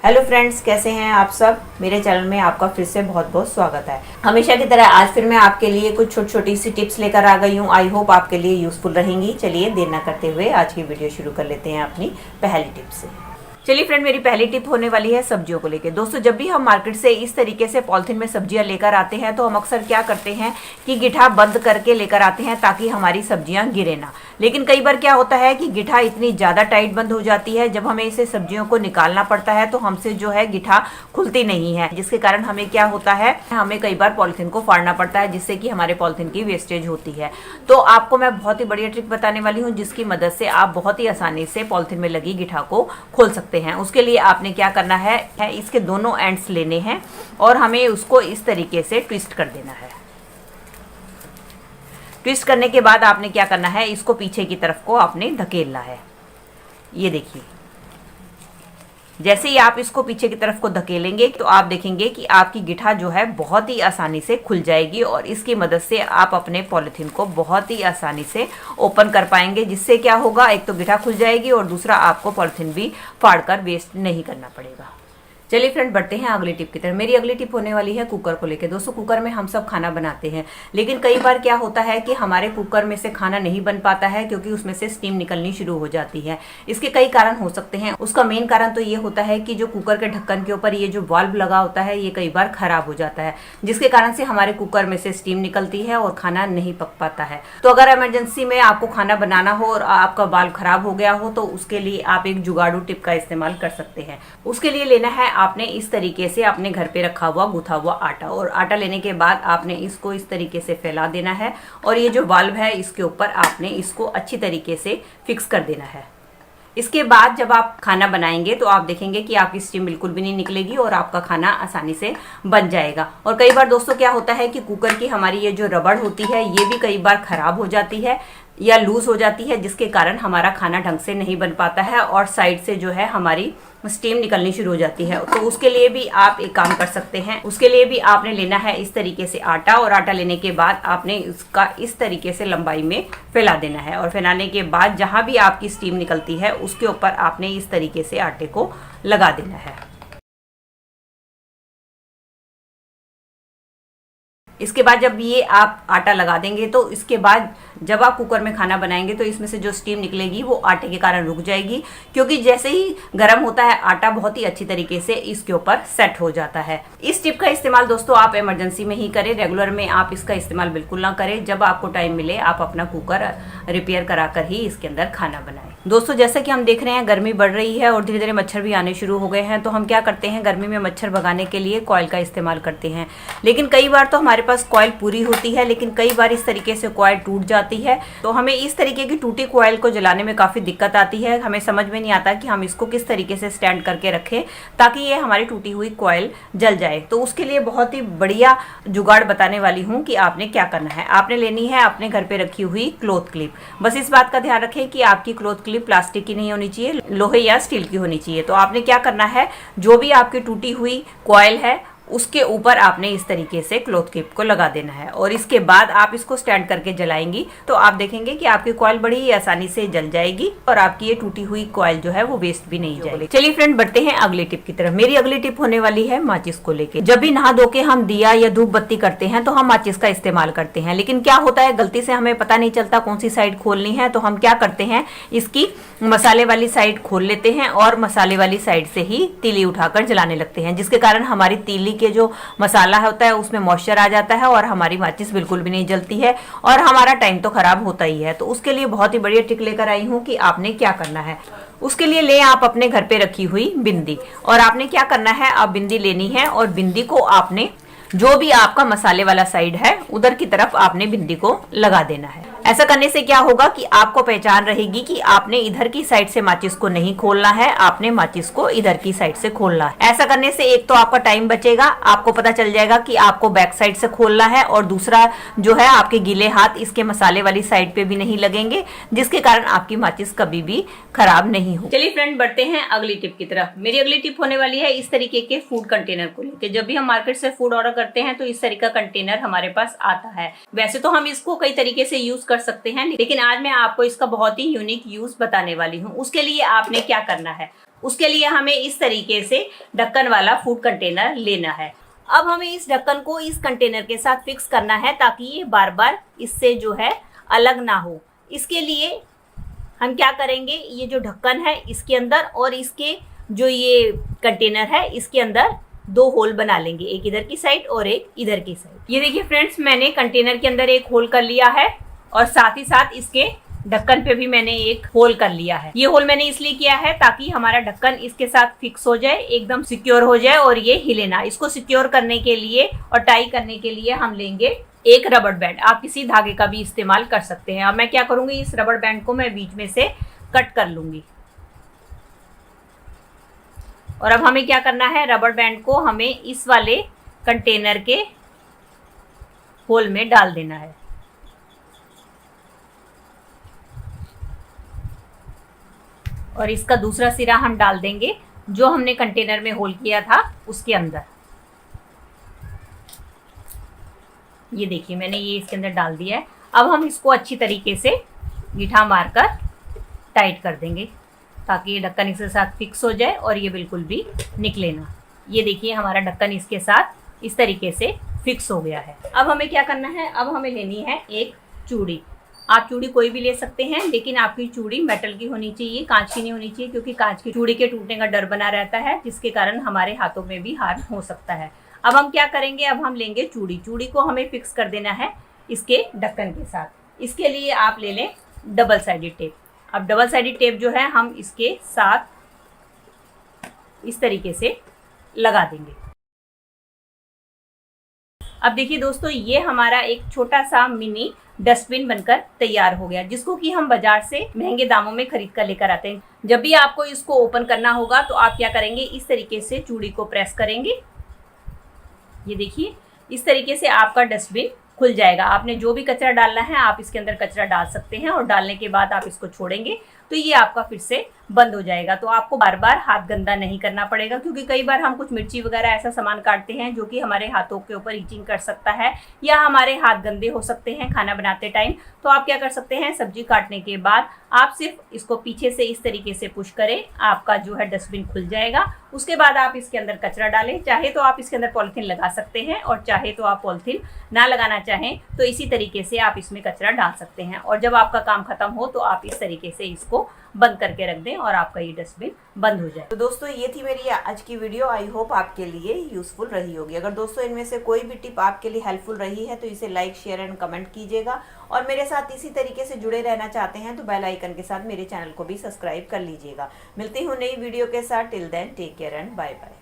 Hello friends, कैसे हैं आप सब। मेरे चैनल में आपका फिर से बहुत बहुत स्वागत है। हमेशा की तरह आज फिर मैं आपके लिए कुछ छोटी सी टिप्स लेकर आ गई हूँ। आई होप आपके लिए यूजफुल रहेंगी। चलिए देर ना करते हुए आज की वीडियो शुरू कर लेते हैं अपनी पहली टिप से। चलिए फ्रेंड, मेरी पहली टिप होने वाली है सब्जियों को लेकर। दोस्तों, जब भी हम मार्केट से इस तरीके से पॉलिथीन में सब्जियां लेकर आते हैं तो हम अक्सर क्या करते हैं कि गिट्ठा बंद करके लेकर आते हैं ताकि हमारी सब्जियां गिरे ना। लेकिन कई बार क्या होता है कि गिट्ठा इतनी ज़्यादा टाइट बंद हो जाती है, जब हमें इसे सब्जियों को निकालना पड़ता है तो हमसे जो है गिट्ठा खुलती नहीं है, जिसके कारण हमें क्या होता है, हमें कई बार पॉलिथीन को फाड़ना पड़ता है, जिससे कि हमारे पॉलिथीन की वेस्टेज होती है। तो आपको मैं बहुत ही बढ़िया ट्रिक बताने वाली हूँ, जिसकी मदद से आप बहुत ही आसानी से पॉलिथीन में लगी गिट्ठा को खोल सकते हैं। उसके लिए आपने क्या करना है, इसके दोनों एंड्स लेने हैं और हमें उसको इस तरीके से ट्विस्ट कर देना है। ट्विस्ट करने के बाद आपने क्या करना है, इसको पीछे की तरफ को आपने धकेलना है। ये देखिए, जैसे ही आप इसको पीछे की तरफ को धकेलेंगे तो आप देखेंगे कि आपकी गिट्ठा जो है बहुत ही आसानी से खुल जाएगी और इसकी मदद से आप अपने पॉलिथीन को बहुत ही आसानी से ओपन कर पाएंगे। जिससे क्या होगा, एक तो गिट्ठा खुल जाएगी और दूसरा आपको पॉलिथीन भी फाड़कर वेस्ट नहीं करना पड़ेगा। चलिए फ्रेंड, बढ़ते हैं अगली टिप की तरफ। मेरी अगली टिप होने वाली है कुकर को लेकर। दोस्तों, कुकर में हम सब खाना बनाते हैं, लेकिन कई बार क्या होता है कि हमारे कुकर में से खाना नहीं बन पाता है, क्योंकि उसमें से स्टीम निकलनी शुरू हो जाती है। इसके कई कारण हो सकते हैं। उसका मेन कारण तो ये होता है कि जो कुकर के ढक्कन के ऊपर ये जो वाल्व लगा होता है, ये कई बार खराब हो जाता है, जिसके कारण से हमारे कुकर में से स्टीम निकलती है और खाना नहीं पक पाता है। तो अगर इमरजेंसी में आपको खाना बनाना हो और आपका वाल्व खराब हो गया हो तो उसके लिए आप एक जुगाड़ू टिप का इस्तेमाल कर सकते हैं। उसके लिए लेना है आपने इस तरीके से अपने घर पे रखा हुआ गूथा हुआ आटा, और आटा लेने के बाद आपने इसको इस तरीके से फैला देना है और ये जो वाल्व है इसके ऊपर आपने इसको अच्छी तरीके से फिक्स कर देना है। इसके बाद जब आप खाना बनाएंगे तो आप देखेंगे कि आपकी स्टीम बिल्कुल भी नहीं निकलेगी और आपका खाना आसानी से बन जाएगा। और कई बार दोस्तों क्या होता है कि कुकर की हमारी ये जो रबड़ होती है ये भी कई बार खराब हो जाती है या लूज हो जाती है, जिसके कारण हमारा खाना ढंग से नहीं बन पाता है और साइड से जो है हमारी स्टीम निकलनी शुरू हो जाती है। तो उसके लिए भी आप एक काम कर सकते हैं। उसके लिए भी आपने लेना है इस तरीके से आटा, और आटा लेने के बाद आपने इसका इस तरीके से लंबाई में फैला देना है और फैलाने के बाद जहां भी आपकी स्टीम निकलती है उसके ऊपर आपने इस तरीके से आटे को लगा देना है। इसके बाद जब ये आप आटा लगा देंगे तो इसके बाद जब आप कुकर में खाना बनाएंगे तो इसमें से जो स्टीम निकलेगी वो आटे के कारण रुक जाएगी, क्योंकि जैसे ही गर्म होता है आटा बहुत ही अच्छी तरीके से इसके ऊपर सेट हो जाता है। इस टिप का इस्तेमाल दोस्तों आप इमरजेंसी में ही करें, रेगुलर में आप इसका इस्तेमाल बिल्कुल ना करें। जब आपको टाइम मिले आप अपना कुकर रिपेयर करा कर ही इसके अंदर खाना बनाएं। दोस्तों, जैसा कि हम देख रहे हैं गर्मी बढ़ रही है और धीरे धीरे मच्छर भी आने शुरू हो गए हैं, तो हम क्या करते हैं, गर्मी में मच्छर भगाने के लिए कॉइल का इस्तेमाल करते हैं। लेकिन कई बार तो हमारे पास कॉइल पूरी होती है, लेकिन कई बार इस तरीके से कॉइल टूट जाती है। तो हमें इस तरीके की टूटी कॉइल को जलाने में काफी दिक्कत आती है। हमें समझ में नहीं आता कि हम इसको किस तरीके से स्टैंड करके रखें ताकि ये हमारी टूटी हुई कॉइल जल जाए। तो उसके लिए बहुत ही बढ़िया जुगाड़ बताने वाली हूँ कि आपने क्या करना है। आपने लेनी है अपने घर पे रखी हुई क्लॉथ क्लिप। बस इस बात का ध्यान रखें कि आपकी क्लॉथ क्लिप प्लास्टिक की नहीं होनी चाहिए, लोहे या स्टील की होनी चाहिए। तो आपने क्या करना है, जो भी आपकी टूटी हुई कॉइल है उसके ऊपर आपने इस तरीके से क्लॉथ क्लिप को लगा देना है और इसके बाद आप इसको स्टैंड करके जलाएंगी तो आप देखेंगे कि आपकी कॉइल बड़ी ही आसानी से जल जाएगी और आपकी ये टूटी हुई कॉइल जो है वो वेस्ट भी नहीं जाएगी। चलिए फ्रेंड, बढ़ते हैं अगली टिप की तरफ। मेरी अगली टिप होने वाली है माचिस को लेके। जब भी नहा धो के हम दिया या धूप बत्ती करते हैं तो हम माचिस का इस्तेमाल करते हैं, लेकिन क्या होता है गलती से हमें पता नहीं चलता कौन सी साइड खोलनी है। तो हम क्या करते हैं, इसकी मसाले वाली साइड खोल लेते हैं और मसाले वाली साइड से ही तीली उठाकर जलाने लगते हैं, जिसके कारण हमारी तीली के जो मसाला होता है उसमें मॉइस्चर आ जाता है और हमारी माचिस बिल्कुल भी नहीं जलती है और हमारा टाइम तो खराब होता ही है। तो उसके लिए बहुत ही बढ़िया ट्रिक लेकर आई हूँ कि आपने क्या करना है। उसके लिए ले आप अपने घर पे रखी हुई बिंदी, और आपने क्या करना है, आप बिंदी लेनी है और बिंदी को आपने जो भी आपका मसाले वाला साइड है उधर की तरफ आपने बिंदी को लगा देना है। ऐसा करने से क्या होगा कि आपको पहचान रहेगी कि आपने इधर की साइड से माचिस को नहीं खोलना है, आपने माचिस को इधर की साइड से खोलना है। ऐसा करने से एक तो आपका टाइम बचेगा, आपको पता चल जाएगा कि आपको बैक साइड से खोलना है, और दूसरा जो है आपके गीले हाथ इसके मसाले वाली साइड पे भी नहीं लगेंगे, जिसके कारण आपकी माचिस कभी भी खराब नहीं हो। चलिए फ्रेंड, बढ़ते हैं अगली टिप की तरफ। मेरी अगली टिप होने वाली है इस तरीके के फूड कंटेनर को लेकर। जब भी हम मार्केट से फूड ऑर्डर करते हैं तो इस तरीके का कंटेनर हमारे पास आता है। वैसे तो हम इसको कई तरीके से यूज कर सकते हैं, लेकिन आज मैं आपको इसका बहुत ही यूनिक यूज बताने वाली हूँ। उसके लिए आपने क्या करना है, उसके लिए हमें इस तरीके से ढक्कन वाला फूड कंटेनर लेना है। अब हमें इस ढक्कन को इस कंटेनर के साथ फिक्स करना है ताकि ये बार बार इससे जो है अलग ना हो। इसके लिए हम क्या करेंगे, ये जो ढक्कन है इसके अंदर और इसके जो ये कंटेनर है इसके अंदर 2 होल बना लेंगे, एक इधर की साइड और एक इधर की साइड। ये देखिए फ्रेंड्स, मैंने कंटेनर के अंदर एक होल कर लिया है और साथ ही साथ इसके ढक्कन पे भी मैंने एक होल कर लिया है। ये होल मैंने इसलिए किया है ताकि हमारा ढक्कन इसके साथ फिक्स हो जाए, एकदम सिक्योर हो जाए और ये हिले ना। इसको सिक्योर करने के लिए और टाई करने के लिए हम लेंगे एक रबड़ बैंड। आप किसी धागे का भी इस्तेमाल कर सकते हैं। अब मैं क्या करूंगी, इस रबड़ बैंड को मैं बीच में से कट कर लूंगी। और अब हमें क्या करना है, रबड़ बैंड को हमें इस वाले कंटेनर के होल में डाल देना है। और इसका दूसरा सिरा हम डाल देंगे जो हमने कंटेनर में होल किया था उसके अंदर। ये देखिए मैंने ये इसके अंदर डाल दिया है। अब हम इसको अच्छी तरीके से गीठा मारकर टाइट कर देंगे ताकि ये ढक्कन इसके साथ फिक्स हो जाए और ये बिल्कुल भी निकले ना। ये देखिए हमारा ढक्कन इसके साथ इस तरीके से फिक्स हो गया है। अब हमें क्या करना है, अब हमें लेनी है एक चूड़ी। आप चूड़ी कोई भी ले सकते हैं, लेकिन आपकी चूड़ी मेटल की होनी चाहिए, कांच की नहीं होनी चाहिए, क्योंकि कांच की चूड़ी के टूटने का डर बना रहता है जिसके कारण हमारे हाथों में भी हार्म हो सकता है। अब हम क्या करेंगे, अब हम लेंगे चूड़ी। चूड़ी को हमें फिक्स कर देना है इसके ढक्कन के साथ। इसके लिए आप ले लें डबल साइडेड टेप। अब डबल साइडेड टेप जो है हम इसके साथ इस तरीके से लगा देंगे। अब देखिए दोस्तों, ये हमारा एक छोटा सा मिनी डस्टबिन बनकर तैयार हो गया, जिसको कि हम बाजार से महंगे दामों में खरीद कर लेकर आते हैं। जब भी आपको इसको ओपन करना होगा तो आप क्या करेंगे, इस तरीके से चूड़ी को प्रेस करेंगे। ये देखिए इस तरीके से आपका डस्टबिन खुल जाएगा। आपने जो भी कचरा डालना है आप इसके अंदर कचरा डाल सकते हैं और डालने के बाद आप इसको छोड़ेंगे तो ये आपका फिर से बंद हो जाएगा। तो आपको बार बार हाथ गंदा नहीं करना पड़ेगा, क्योंकि कई बार हम कुछ मिर्ची वगैरह ऐसा सामान काटते हैं जो कि हमारे हाथों के ऊपर इचिंग कर सकता है या हमारे हाथ गंदे हो सकते हैं खाना बनाते टाइम। तो आप क्या कर सकते हैं, सब्जी काटने के बाद आप सिर्फ इसको पीछे से इस तरीके से पुश करें, आपका जो है डस्टबिन खुल जाएगा। उसके बाद आप इसके अंदर कचरा डालें। चाहे तो आप इसके अंदर पॉलीथीन लगा सकते हैं और चाहे तो आप पॉलीथीन ना लगाना चाहें तो इसी तरीके से आप इसमें कचरा डाल सकते हैं। और जब आपका काम खत्म हो तो आप इस तरीके से इसको बंद करके रख दें और आपका ये डस्टबिन बंद हो जाए। तो दोस्तों ये थी मेरी आज की वीडियो। आई होप आपके लिए यूजफुल रही होगी। अगर दोस्तों इनमें से कोई भी टिप आपके लिए हेल्पफुल रही है तो इसे लाइक, शेयर एंड कमेंट कीजिएगा। और मेरे साथ इसी तरीके से जुड़े रहना चाहते हैं तो बेल आइकन के साथ मेरे चैनल को भी सब्सक्राइब कर लीजिएगा। मिलती हूँ नई वीडियो के साथ। Till then take care and bye bye.